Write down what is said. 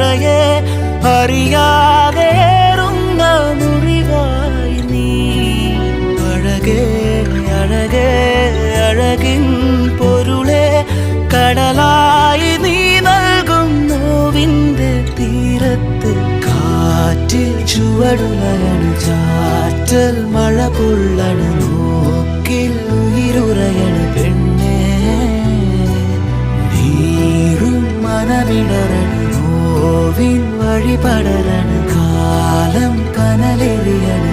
പുഴയെ അറിയാതേറുന്ന മുറിവായി നീ അഴകേ അഴകേ അഴകിൻ പൊരുളെ കടലായി നീ നൽകും നോവിൻ്റെ തീരത്ത് കാറ്റിൽ ചുവടുലയണ് ചാറ്റൽ മഴ പൊള്ളണ് നോക്കിൽ ഉയിരുറയണ് പെണ്ണേ നീറും മനമിടറണ് നോവിൻ വഴിപടരണ് കാലം കനലെറിയണ്